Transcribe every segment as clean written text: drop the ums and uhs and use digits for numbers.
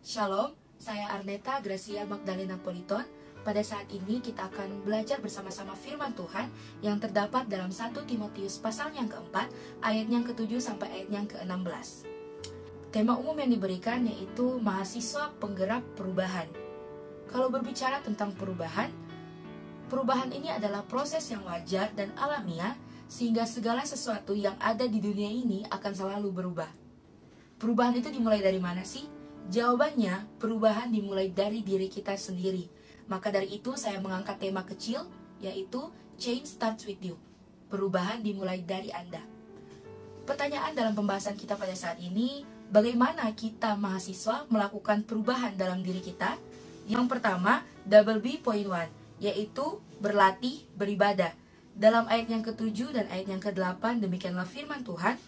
Shalom, saya Arneta Gracia Magdalena Politon. Pada saat ini kita akan belajar bersama-sama firman Tuhan yang terdapat dalam 1 Timotius pasal yang keempat, ayat yang ke-7 sampai ayat yang ke-16. Tema umum yang diberikan yaitu mahasiswa penggerak perubahan. Kalau berbicara tentang perubahan ini adalah proses yang wajar dan alamiah, sehingga segala sesuatu yang ada di dunia ini akan selalu berubah. Perubahan itu dimulai dari mana sih? Jawabannya, perubahan dimulai dari diri kita sendiri. Maka dari itu saya mengangkat tema kecil, yaitu Change Starts With You. Perubahan dimulai dari Anda. Pertanyaan dalam pembahasan kita pada saat ini, bagaimana kita mahasiswa melakukan perubahan dalam diri kita? Yang pertama, double B.1, yaitu berlatih beribadah. Dalam ayat yang ke-7 dan ayat yang ke-8, demikianlah firman Tuhan.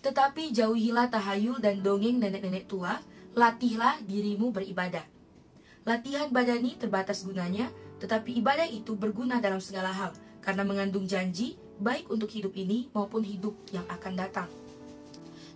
Tetapi jauhilah tahayul dan dongeng nenek-nenek tua, latihlah dirimu beribadah. Latihan badani terbatas gunanya, tetapi ibadah itu berguna dalam segala hal, karena mengandung janji, baik untuk hidup ini maupun hidup yang akan datang.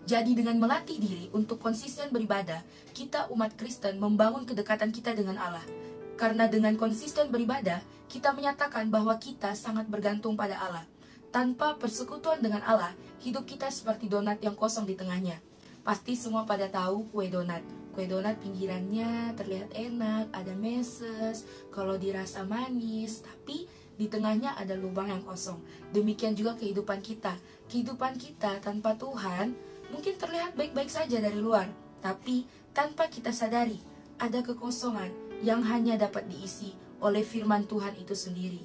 Jadi dengan melatih diri untuk konsisten beribadah, kita umat Kristen membangun kedekatan kita dengan Allah. Karena dengan konsisten beribadah, kita menyatakan bahwa kita sangat bergantung pada Allah. Tanpa persekutuan dengan Allah, hidup kita seperti donat yang kosong di tengahnya. Pasti semua pada tahu kue donat. Kue donat pinggirannya terlihat enak, ada meses, kalau dirasa manis, tapi di tengahnya ada lubang yang kosong. Demikian juga kehidupan kita. Kehidupan kita tanpa Tuhan mungkin terlihat baik-baik saja dari luar, tapi tanpa kita sadari, ada kekosongan yang hanya dapat diisi oleh firman Tuhan itu sendiri.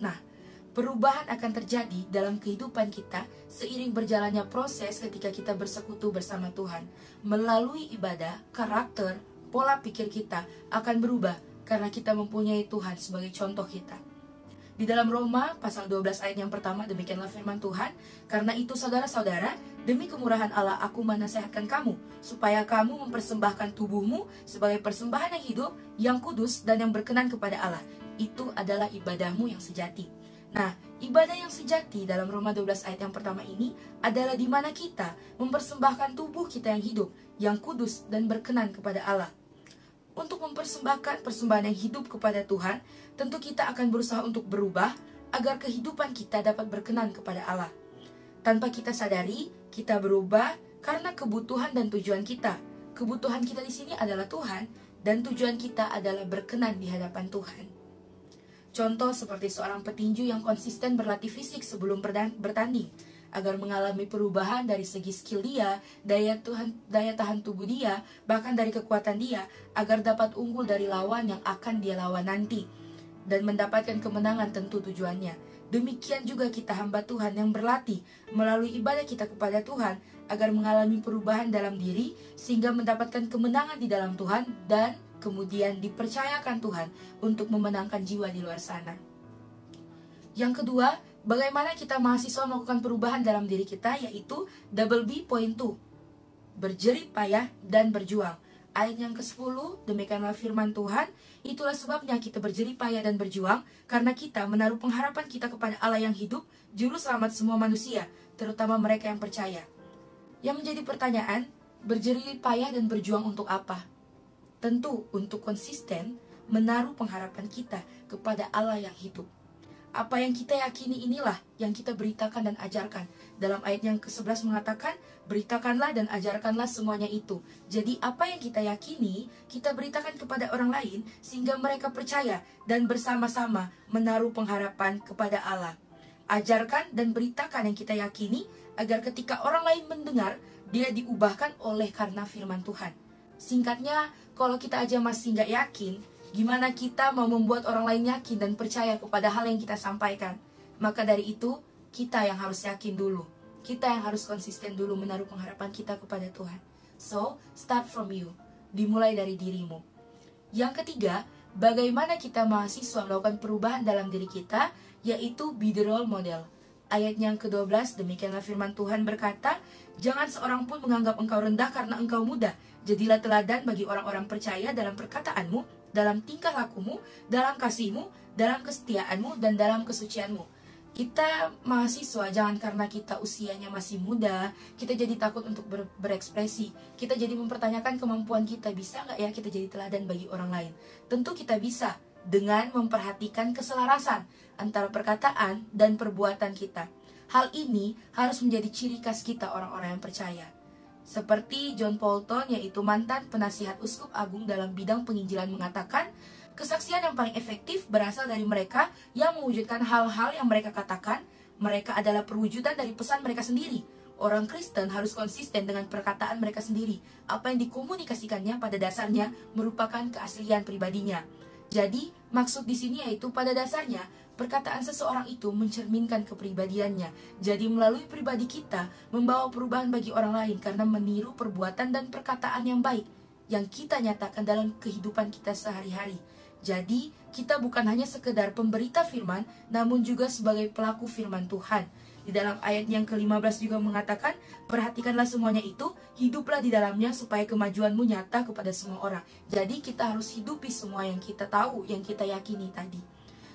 Nah, perubahan akan terjadi dalam kehidupan kita seiring berjalannya proses ketika kita bersekutu bersama Tuhan. Melalui ibadah, karakter, pola pikir kita akan berubah karena kita mempunyai Tuhan sebagai contoh kita. Di dalam Roma pasal 12 ayat yang pertama, demikianlah firman Tuhan. Karena itu saudara-saudara, demi kemurahan Allah aku menasihatkan kamu, supaya kamu mempersembahkan tubuhmu sebagai persembahan yang hidup, yang kudus, dan yang berkenan kepada Allah. Itu adalah ibadahmu yang sejati. Nah, ibadah yang sejati dalam Roma 12 ayat yang pertama ini adalah di mana kita mempersembahkan tubuh kita yang hidup, yang kudus, dan berkenan kepada Allah. Untuk mempersembahkan persembahan yang hidup kepada Tuhan, tentu kita akan berusaha untuk berubah agar kehidupan kita dapat berkenan kepada Allah. Tanpa kita sadari, kita berubah karena kebutuhan dan tujuan kita. Kebutuhan kita di sini adalah Tuhan, dan tujuan kita adalah berkenan di hadapan Tuhan. Contoh seperti seorang petinju yang konsisten berlatih fisik sebelum bertanding, agar mengalami perubahan dari segi skill dia, daya tahan tubuh dia, bahkan dari kekuatan dia, agar dapat unggul dari lawan yang akan dia lawan nanti, dan mendapatkan kemenangan tentu tujuannya. Demikian juga kita hamba Tuhan yang berlatih melalui ibadah kita kepada Tuhan, agar mengalami perubahan dalam diri, sehingga mendapatkan kemenangan di dalam Tuhan, dan kemudian dipercayakan Tuhan untuk memenangkan jiwa di luar sana. Yang kedua, bagaimana kita mahasiswa melakukan perubahan dalam diri kita, yaitu double B.2, berjerih payah dan berjuang. Ayat yang ke-10, demikianlah firman Tuhan, itulah sebabnya kita berjerih payah dan berjuang, karena kita menaruh pengharapan kita kepada Allah yang hidup, juru selamat semua manusia, terutama mereka yang percaya. Yang menjadi pertanyaan, berjerih payah dan berjuang untuk apa? Tentu untuk konsisten menaruh pengharapan kita kepada Allah yang hidup. Apa yang kita yakini inilah yang kita beritakan dan ajarkan. Dalam ayat yang ke-11 mengatakan, beritakanlah dan ajarkanlah semuanya itu. Jadi apa yang kita yakini, kita beritakan kepada orang lain, sehingga mereka percaya dan bersama-sama menaruh pengharapan kepada Allah. Ajarkan dan beritakan yang kita yakini, agar ketika orang lain mendengar, dia diubahkan oleh karena firman Tuhan. Singkatnya, kalau kita aja masih nggak yakin, gimana kita mau membuat orang lain yakin dan percaya kepada hal yang kita sampaikan? Maka dari itu, kita yang harus yakin dulu. Kita yang harus konsisten dulu menaruh pengharapan kita kepada Tuhan. So, start from you. Dimulai dari dirimu. Yang ketiga, bagaimana kita mahasiswa melakukan perubahan dalam diri kita, yaitu be the role model. Ayat yang ke-12, demikianlah firman Tuhan berkata, jangan seorang pun menganggap engkau rendah karena engkau muda. Jadilah teladan bagi orang-orang percaya dalam perkataanmu, dalam tingkah lakumu, dalam kasihmu, dalam kesetiaanmu, dan dalam kesucianmu. Kita mahasiswa, jangan karena kita usianya masih muda, kita jadi takut untuk berekspresi. Kita jadi mempertanyakan kemampuan kita, bisa nggak ya kita jadi teladan bagi orang lain? Tentu kita bisa, dengan memperhatikan keselarasan antara perkataan dan perbuatan kita. Hal ini harus menjadi ciri khas kita orang-orang yang percaya. Seperti John Bolton, yaitu mantan penasihat uskup agung dalam bidang penginjilan, mengatakan, kesaksian yang paling efektif berasal dari mereka yang mewujudkan hal-hal yang mereka katakan. Mereka adalah perwujudan dari pesan mereka sendiri. Orang Kristen harus konsisten dengan perkataan mereka sendiri. Apa yang dikomunikasikannya pada dasarnya merupakan keaslian pribadinya. Jadi, maksud di sini yaitu pada dasarnya perkataan seseorang itu mencerminkan kepribadiannya. Jadi melalui pribadi kita membawa perubahan bagi orang lain karena meniru perbuatan dan perkataan yang baik yang kita nyatakan dalam kehidupan kita sehari-hari. Jadi, kita bukan hanya sekedar pemberita firman, namun juga sebagai pelaku firman Tuhan. Di dalam ayat yang ke-15 juga mengatakan, perhatikanlah semuanya itu, hiduplah di dalamnya supaya kemajuanmu nyata kepada semua orang. Jadi, kita harus hidupi semua yang kita tahu, yang kita yakini tadi.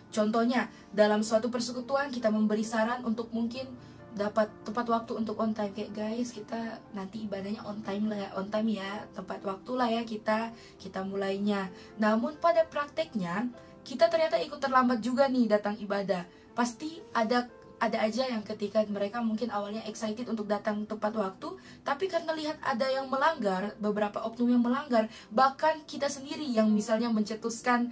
Contohnya, dalam suatu persekutuan kita memberi saran untuk mungkin dapat tepat waktu untuk on time. Kayak guys, kita nanti ibadahnya on time ya, tepat waktu lah ya kita mulainya. Namun pada prakteknya kita ternyata ikut terlambat juga nih datang ibadah. Pasti ada aja yang ketika mereka mungkin awalnya excited untuk datang tepat waktu, tapi karena lihat ada yang melanggar, beberapa oknum yang melanggar, bahkan kita sendiri yang misalnya mencetuskan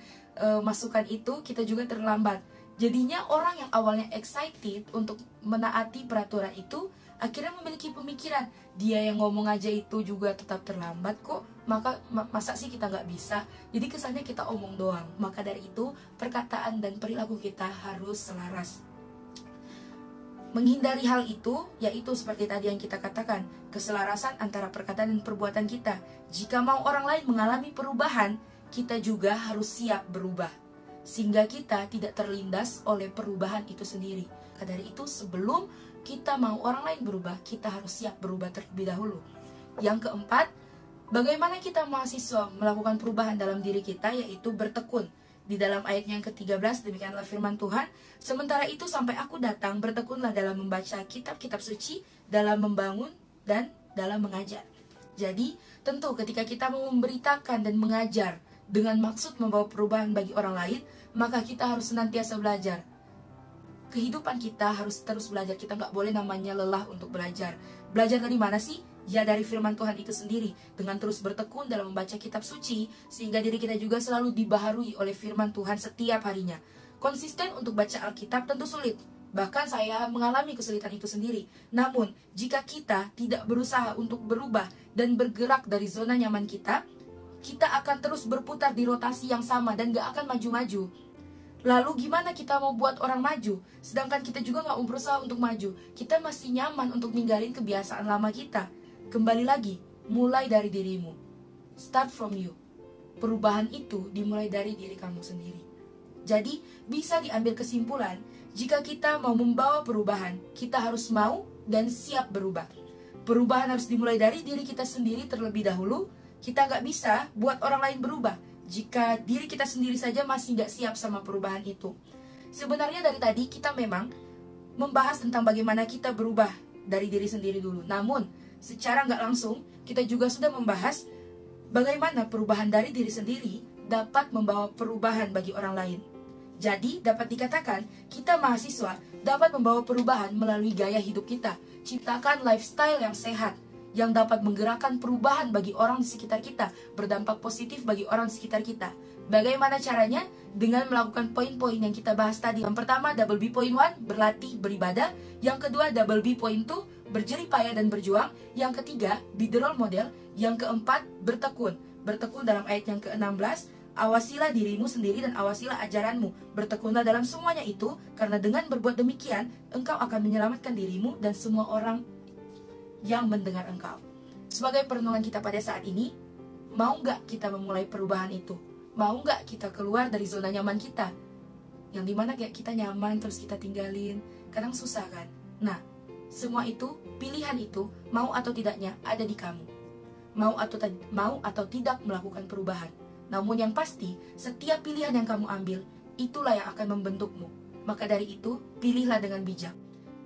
masukan itu, kita juga terlambat. Jadinya orang yang awalnya excited untuk menaati peraturan itu akhirnya memiliki pemikiran, dia yang ngomong aja itu juga tetap terlambat kok, masa sih kita nggak bisa. Jadi kesannya kita omong doang. Maka dari itu perkataan dan perilaku kita harus selaras. Menghindari hal itu yaitu seperti tadi yang kita katakan, keselarasan antara perkataan dan perbuatan kita. Jika mau orang lain mengalami perubahan, kita juga harus siap berubah, sehingga kita tidak terlindas oleh perubahan itu sendiri. Maka dari itu sebelum kita mau orang lain berubah, kita harus siap berubah terlebih dahulu. Yang keempat, bagaimana kita mahasiswa melakukan perubahan dalam diri kita, yaitu bertekun. Di dalam ayat yang ke-13 demikianlah firman Tuhan, sementara itu sampai aku datang, bertekunlah dalam membaca kitab-kitab suci, dalam membangun dan dalam mengajar. Jadi tentu ketika kita mau memberitakan dan mengajar dengan maksud membawa perubahan bagi orang lain, maka kita harus senantiasa belajar. Kehidupan kita harus terus belajar. Kita nggak boleh namanya lelah untuk belajar. Belajar dari mana sih? Ya dari firman Tuhan itu sendiri. Dengan terus bertekun dalam membaca kitab suci, sehingga diri kita juga selalu dibaharui oleh firman Tuhan setiap harinya. Konsisten untuk baca Alkitab tentu sulit. Bahkan saya mengalami kesulitan itu sendiri. Namun, jika kita tidak berusaha untuk berubah dan bergerak dari zona nyaman kita akan terus berputar di rotasi yang sama dan gak akan maju-maju. Lalu gimana kita mau buat orang maju, sedangkan kita juga gak mau berusaha untuk maju? Kita masih nyaman untuk ninggalin kebiasaan lama kita. Kembali lagi, mulai dari dirimu. Start from you. Perubahan itu dimulai dari diri kamu sendiri. Jadi bisa diambil kesimpulan, jika kita mau membawa perubahan, kita harus mau dan siap berubah. Perubahan harus dimulai dari diri kita sendiri terlebih dahulu. Kita gak bisa buat orang lain berubah jika diri kita sendiri saja masih gak siap sama perubahan itu. Sebenarnya dari tadi kita memang membahas tentang bagaimana kita berubah dari diri sendiri dulu. Namun secara gak langsung kita juga sudah membahas bagaimana perubahan dari diri sendiri dapat membawa perubahan bagi orang lain. Jadi dapat dikatakan kita mahasiswa dapat membawa perubahan melalui gaya hidup kita. Ciptakan lifestyle yang sehat, yang dapat menggerakkan perubahan bagi orang di sekitar kita, berdampak positif bagi orang di sekitar kita. Bagaimana caranya? Dengan melakukan poin-poin yang kita bahas tadi. Yang pertama, double B point 1, berlatih, beribadah. Yang kedua, double B point 2, berjerih payah dan berjuang. Yang ketiga, be the role model. Yang keempat, bertekun. Bertekun dalam ayat yang ke-16, awasilah dirimu sendiri dan awasilah ajaranmu. Bertekunlah dalam semuanya itu, karena dengan berbuat demikian, engkau akan menyelamatkan dirimu dan semua orang yang mendengar engkau. Sebagai perenungan kita pada saat ini, mau nggak kita memulai perubahan itu? Mau nggak kita keluar dari zona nyaman kita? Yang dimana kayak kita nyaman terus kita tinggalin, kadang susah kan? Nah, semua itu, pilihan itu, mau atau tidaknya ada di kamu. Mau atau tidak melakukan perubahan. Namun yang pasti, setiap pilihan yang kamu ambil, itulah yang akan membentukmu. Maka dari itu, pilihlah dengan bijak.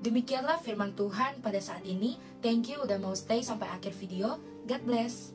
Demikianlah firman Tuhan pada saat ini. Thank you udah mau stay sampai akhir video. God bless.